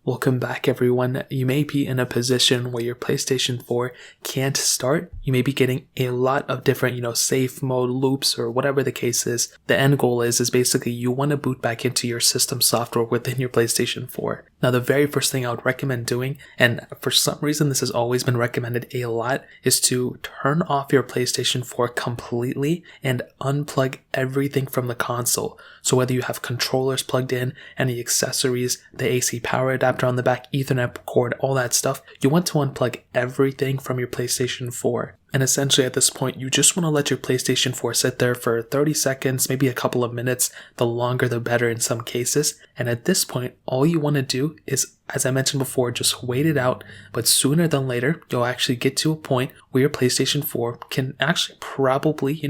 Welcome back everyone. You may be in a position where your PlayStation 4 can't start. You may be getting a lot of different, safe mode loops or whatever the case is. The end goal is basically you want to boot back into your system software within your PlayStation 4. Now the very first thing I would recommend doing, and for some reason this has always been recommended a lot, is to turn off your PlayStation 4 completely and unplug everything from the console. So whether you have controllers plugged in, any accessories, the AC power adapter on the back, Ethernet cord, all that stuff, you want to unplug everything from your PlayStation 4. And essentially at this point, you just want to let your PlayStation 4 sit there for 30 seconds, maybe a couple of minutes, the longer the better in some cases. And at this point, all you want to do is, as I mentioned before, just wait it out. But sooner than later, you'll actually get to a point where your PlayStation 4 can actually probably,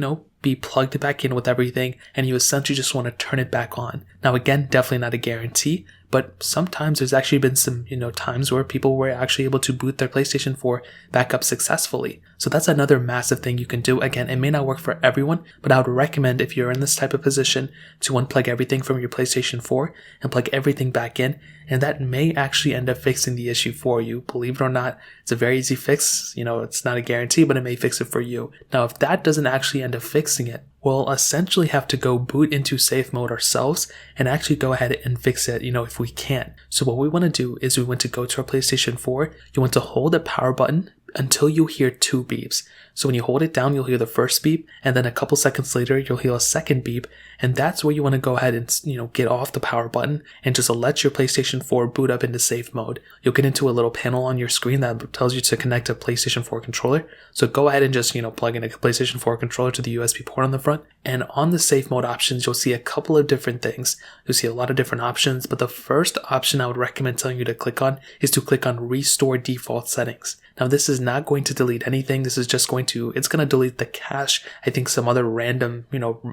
be plugged back in with everything, and you essentially just want to turn it back on. Now again, definitely not a guarantee, but sometimes there's actually been some, times where people were actually able to boot their PlayStation 4 back up successfully. So that's another massive thing you can do. Again, it may not work for everyone, but I would recommend if you're in this type of position to unplug everything from your PlayStation 4 and plug everything back in, and that may actually end up fixing the issue for you. Believe it or not, it's a very easy fix. It's not a guarantee, but it may fix it for you. Now, if that doesn't actually end up fixing it, we'll essentially have to go boot into safe mode ourselves and actually go ahead and fix it, if we can. So what we want to do is we want to go to our PlayStation 4. You want to hold the power button until you hear 2 beeps. So when you hold it down, you'll hear the first beep, and then a couple seconds later, you'll hear a second beep, and that's where you want to go ahead and, get off the power button and just let your PlayStation 4 boot up into safe mode. You'll get into a little panel on your screen that tells you to connect a PlayStation 4 controller. So go ahead and just, plug in a PlayStation 4 controller to the USB port on the front, and on the safe mode options, you'll see a couple of different things. You'll see a lot of different options, but the first option I would recommend telling you to click on is to click on Restore Default Settings. Now this is not going to delete anything. This is just going to delete the cache, I think some other random,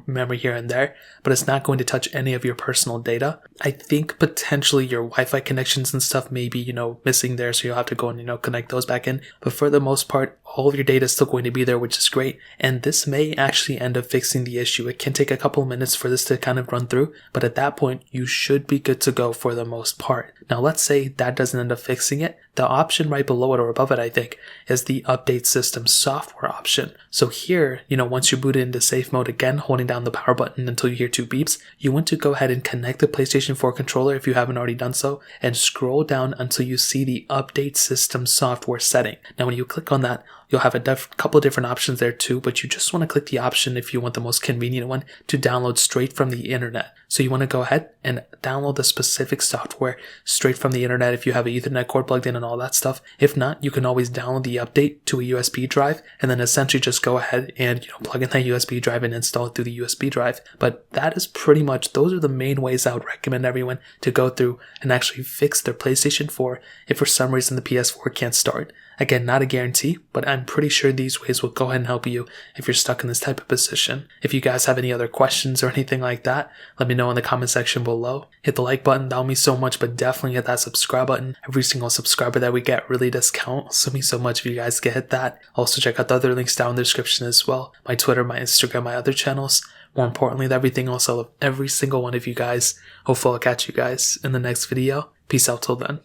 memory here and there, but it's not going to touch any of your personal data. I think potentially your Wi-Fi connections and stuff may be, missing there, so you'll have to go and, connect those back in. But for the most part, all of your data is still going to be there, which is great. And this may actually end up fixing the issue. It can take a couple of minutes for this to kind of run through, but at that point, you should be good to go for the most part. Now, let's say that doesn't end up fixing it. The option right below it or above it, I think, is the Update System Software option. So here, once you boot into safe mode again, holding down the power button until you hear 2 beeps, you want to go ahead and connect the PlayStation 4 controller if you haven't already done so, and scroll down until you see the Update System Software setting. Now, when you click on that, you'll have a couple of different options there too, but you just want to click the option, if you want the most convenient one, to download straight from the internet. So you want to go ahead and download the specific software straight from the internet if you have an Ethernet cord plugged in and all that stuff. If not, you can always download the update to a USB drive and then essentially just go ahead and plug in that USB drive and install it through the USB drive. But that is pretty much, those are the main ways I would recommend everyone to go through and actually fix their PlayStation 4 if for some reason the PS4 can't start. Again, not a guarantee, but I'm pretty sure these ways will go ahead and help you if you're stuck in this type of position. If you guys have any other questions or anything like that, let me know in the comment section below. Hit the like button, that'll mean so much, but definitely hit that subscribe button. Every single subscriber that we get really does count, so it means so much if you guys can hit that. Also check out the other links down in the description as well. My Twitter, my Instagram, my other channels. More importantly than everything else, I love every single one of you guys. Hopefully I'll catch you guys in the next video. Peace out till then.